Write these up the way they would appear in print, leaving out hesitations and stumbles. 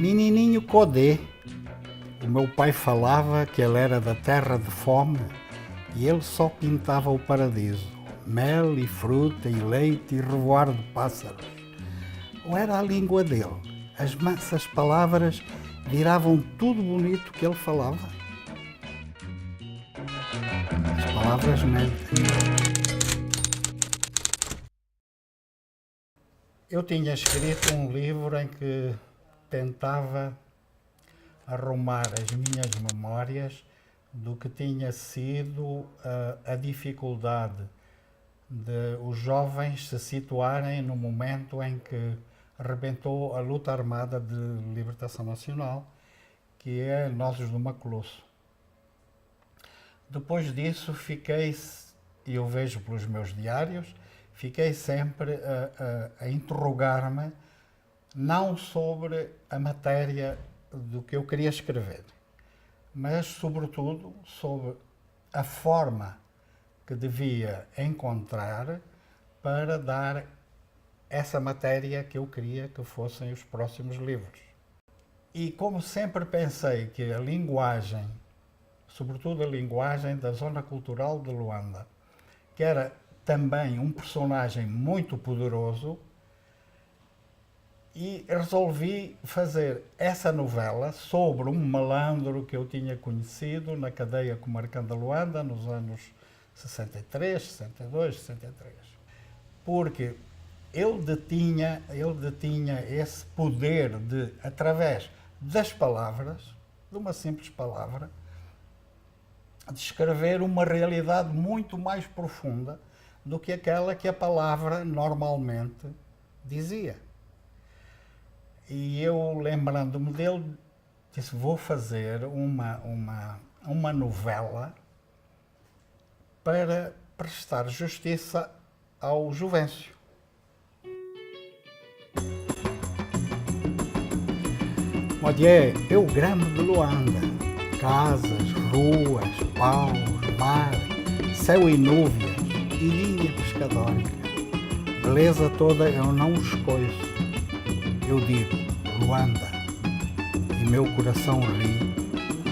Menininho Codê. O meu pai falava que ele era da terra de fome e ele só pintava o paraíso. Mel e fruta e leite e revoar de pássaros. Ou era a língua dele. As mansas palavras viravam tudo bonito que ele falava. As palavras mentem. Eu tinha escrito um livro em que tentava arrumar as minhas memórias do que tinha sido a dificuldade de os jovens se situarem no momento em que arrebentou a luta armada de libertação nacional, que é Nozes do Macolosso. Depois disso fiquei, e eu vejo pelos meus diários, fiquei sempre a interrogar-me não sobre a matéria do que eu queria escrever, mas sobretudo sobre a forma que devia encontrar para dar essa matéria que eu queria que fossem os próximos livros. E como sempre pensei que a linguagem, sobretudo a linguagem da zona cultural de Luanda, que era também um personagem muito poderoso, e resolvi fazer essa novela sobre um malandro que eu tinha conhecido na cadeia comarcã de Luanda nos anos 63, 62, 63. Porque ele detinha esse poder de, através das palavras, de uma simples palavra, descrever uma realidade muito mais profunda do que aquela que a palavra normalmente dizia. E eu, lembrando-me dele, disse, vou fazer uma novela para prestar justiça ao Juvencio. Modié é o grande de Luanda. Casas, ruas, paus, mar, céu e nuvens, ilha pescadórica. Beleza toda eu não escoiço. Eu digo, Luanda, e meu coração ri,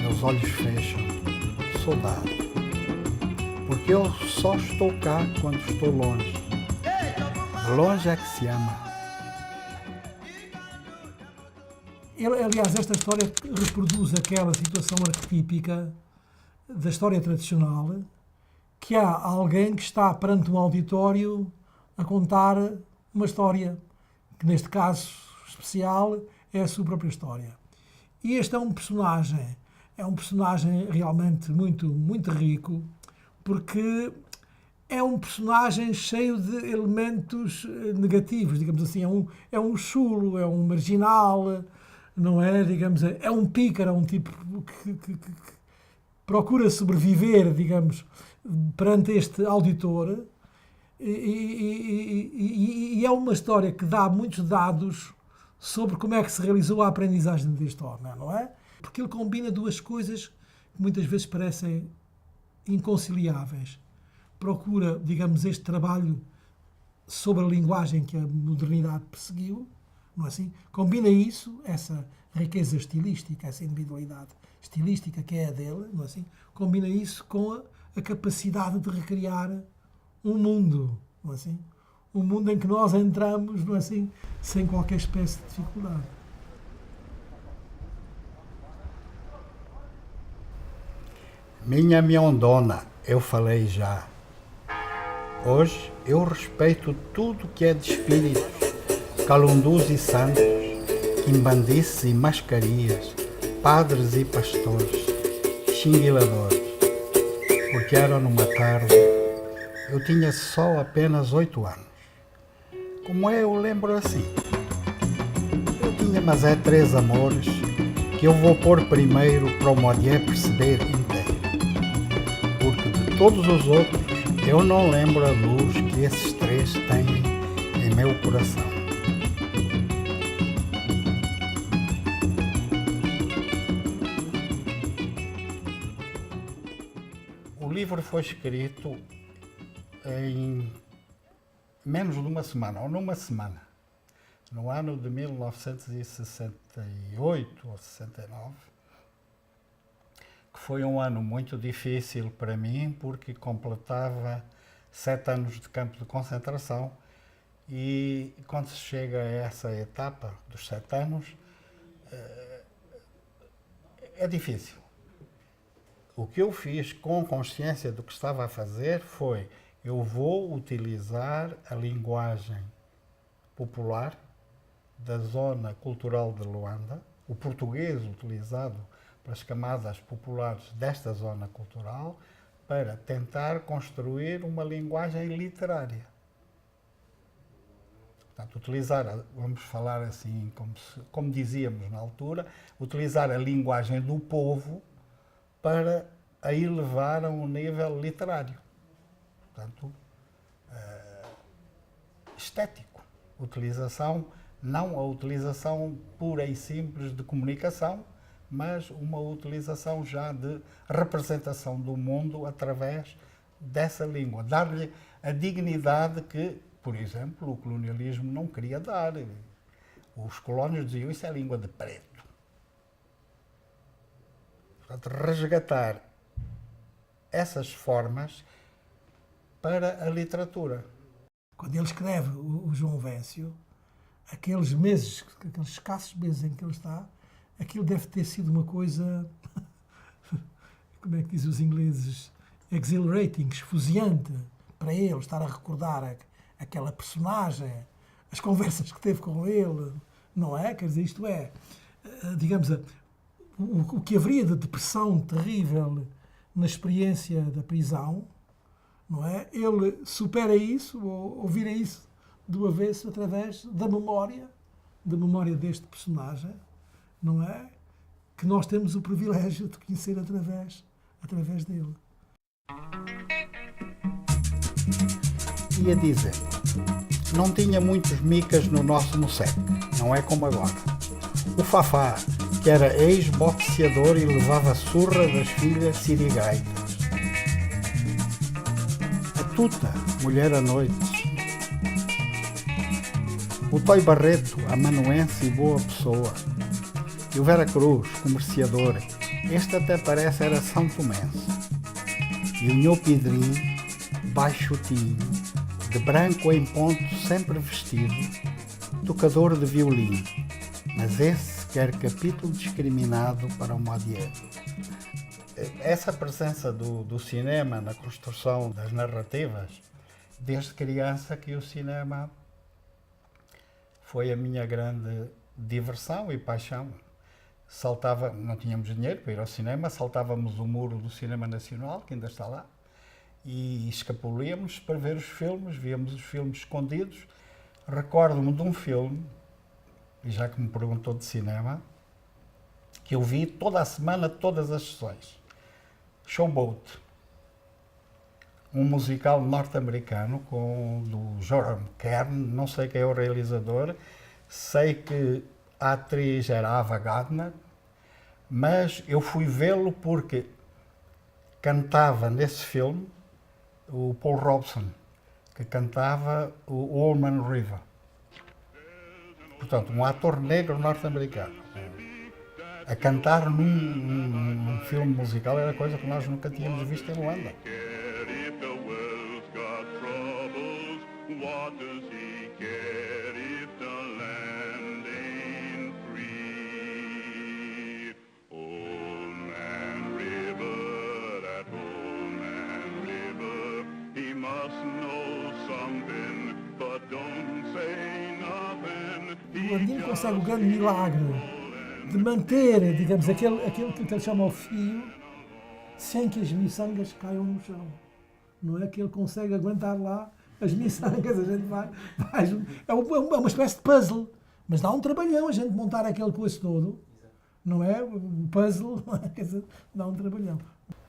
meus olhos fecham, saudade. Porque eu só estou cá quando estou longe. Longe é que se ama. Aliás, esta história reproduz aquela situação arquetípica da história tradicional, que há alguém que está perante um auditório a contar uma história, que neste caso especial é a sua própria história. E este é um personagem realmente muito, muito rico, porque é um personagem cheio de elementos negativos, digamos assim, é um chulo, é um marginal, não é, digamos, é um pícaro, é um tipo que procura sobreviver, digamos, perante este auditor, e é uma história que dá muitos dados sobre como é que se realizou a aprendizagem deste homem, não é? Porque ele combina duas coisas que muitas vezes parecem inconciliáveis. Procura, digamos, este trabalho sobre a linguagem que a modernidade perseguiu, não é assim? Combina isso, essa riqueza estilística, essa individualidade estilística que é a dele, não é assim? Combina isso com a capacidade de recriar um mundo, não é assim? Um mundo em que nós entramos, não é assim, sem qualquer espécie de dificuldade. Minha miondona, eu falei já. Hoje eu respeito tudo que é de espíritos, calundus e santos, quimbandices e mascarias, padres e pastores, xinguiladores, porque era numa tarde, eu tinha só apenas 8 anos. Como eu lembro assim. Eu tinha, mas é 3 amores que eu vou pôr primeiro para o Modié perceber inteiro. Porque de todos os outros, eu não lembro a luz que esses 3 têm em meu coração. O livro foi escrito em menos de uma semana, ou numa semana. no ano de 1968 ou 69, que foi um ano muito difícil para mim, porque completava 7 anos de campo de concentração, e quando se chega a essa etapa dos 7 anos, é difícil. O que eu fiz com consciência do que estava a fazer foi: eu vou utilizar a linguagem popular da zona cultural de Luanda, o português utilizado pelas camadas populares desta zona cultural, para tentar construir uma linguagem literária. Portanto, utilizar, vamos falar assim, como dizíamos na altura, utilizar a linguagem do povo para a elevar a um nível literário. Portanto, estético. Utilização, não a utilização pura e simples de comunicação, mas uma utilização já de representação do mundo através dessa língua. Dar-lhe a dignidade que, por exemplo, o colonialismo não queria dar. Os colónios diziam: isso é língua de preto. Portanto, resgatar essas formas para a literatura. Quando ele escreve o João Véncio, aqueles meses, aqueles escassos meses em que ele está, aquilo deve ter sido uma coisa, como é que dizem os ingleses, exhilarating, esfuziante para ele, estar a recordar aquela personagem, as conversas que teve com ele, não é? Quer dizer, isto é, digamos, o que haveria de depressão terrível na experiência da prisão, não é? Ele supera isso, ou vira isso do avesso através da memória deste personagem, não é? Que nós temos o privilégio de conhecer através dele. Ia dizer, não tinha muitos micas no nosso Mosec, não é como agora. O Fafá, que era ex-boxeador e levava surra das filhas sirigaitas. A Tuta, mulher à noite. O Toy Barreto, amanuense e boa pessoa. E o Vera Cruz, comerciador. Este até parece era São Tomense. E o Nhô Pedrinho, baixotinho, de branco em ponto, sempre vestido, tocador de violino. Mas esse quer capítulo discriminado para o Modier. Essa presença do cinema na construção das narrativas, desde criança que o cinema foi a minha grande diversão e paixão. Não tínhamos dinheiro para ir ao cinema, saltávamos o muro do Cinema Nacional, que ainda está lá, e escapulíamos para ver os filmes, víamos os filmes escondidos. Recordo-me de um filme, e já que me perguntou de cinema, que eu vi toda a semana, todas as sessões. Showboat, um musical norte-americano do Jerome Kern, não sei quem é o realizador, sei que a atriz era Ava Gardner, mas eu fui vê-lo porque cantava nesse filme o Paul Robeson, que cantava o Allman River. Portanto, um ator negro norte-americano a cantar num filme musical era coisa que nós nunca tínhamos visto em Luanda. O Luandino consegue o grande milagre de manter, digamos, aquele que ele chama o fio, sem que as miçangas caiam no chão. Não é que ele consegue aguentar lá as miçangas, a gente vai é uma espécie de puzzle, mas dá um trabalhão a gente montar aquele coisa todo, não é? O puzzle, quer dizer, dá um trabalhão.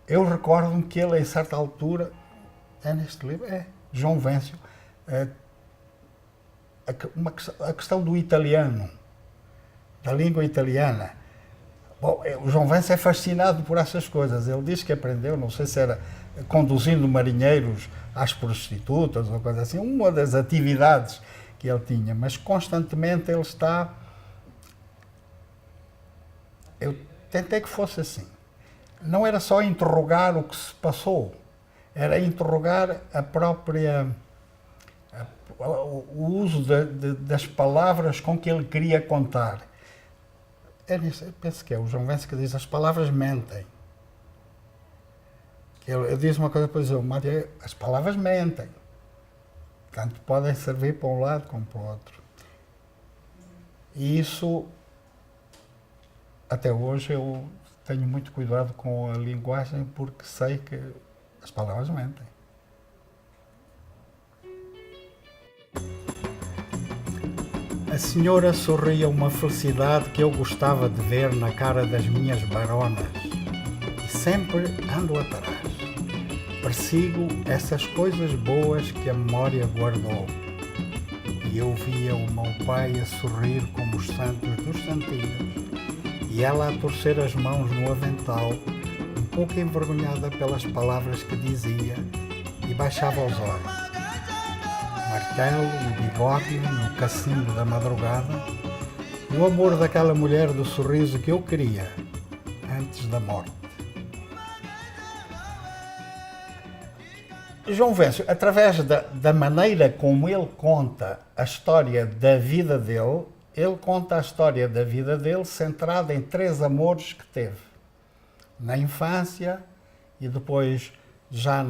Eu recordo-me que ele, em certa altura, neste livro, João Véncio, a questão do italiano, da língua italiana. Bom, o João Véncio é fascinado por essas coisas. Ele diz que aprendeu, não sei se era conduzindo marinheiros às prostitutas ou coisa assim. Uma das atividades que ele tinha, mas constantemente ele está... Eu tentei que fosse assim. Não era só interrogar o que se passou, era interrogar a própria... o uso das palavras com que ele queria contar. Eu penso que é o João Vencio que diz: as palavras mentem. Ele diz uma coisa, depois eu, Mário, as palavras mentem. Tanto podem servir para um lado como para o outro. E isso, até hoje, eu tenho muito cuidado com a linguagem, porque sei que as palavras mentem. A senhora sorria uma felicidade que eu gostava de ver na cara das minhas baronas. E sempre ando atrás. Persigo essas coisas boas que a memória guardou. E eu via o meu pai a sorrir como os santos dos santinhos, e ela a torcer as mãos no avental, um pouco envergonhada pelas palavras que dizia, e baixava os olhos. Martelo, no bigode, no cacimbo da madrugada, e o amor daquela mulher do sorriso que eu queria antes da morte. João Vencio, através da maneira como ele conta a história da vida dele, ele conta a história da vida dele centrada em 3 amores que teve. Na infância e depois já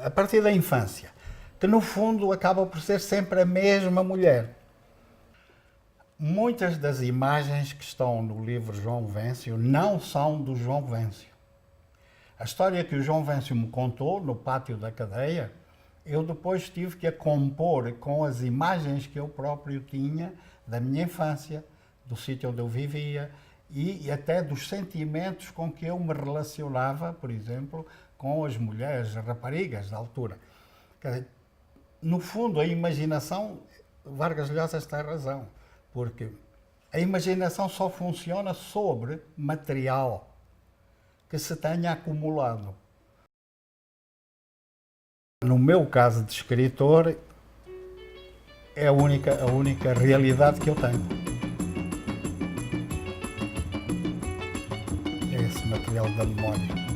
a partir da infância, que no fundo acaba por ser sempre a mesma mulher. Muitas das imagens que estão no livro João Vencio não são do João Vencio. A história que o João Vencio me contou no pátio da cadeia, eu depois tive que a compor com as imagens que eu próprio tinha da minha infância, do sítio onde eu vivia e até dos sentimentos com que eu me relacionava, por exemplo, com as mulheres, as raparigas da altura. Quer dizer, no fundo, a imaginação, Vargas Llosa tem razão, porque a imaginação só funciona sobre material que se tenha acumulado. No meu caso de escritor, é a única realidade que eu tenho. É esse material da memória.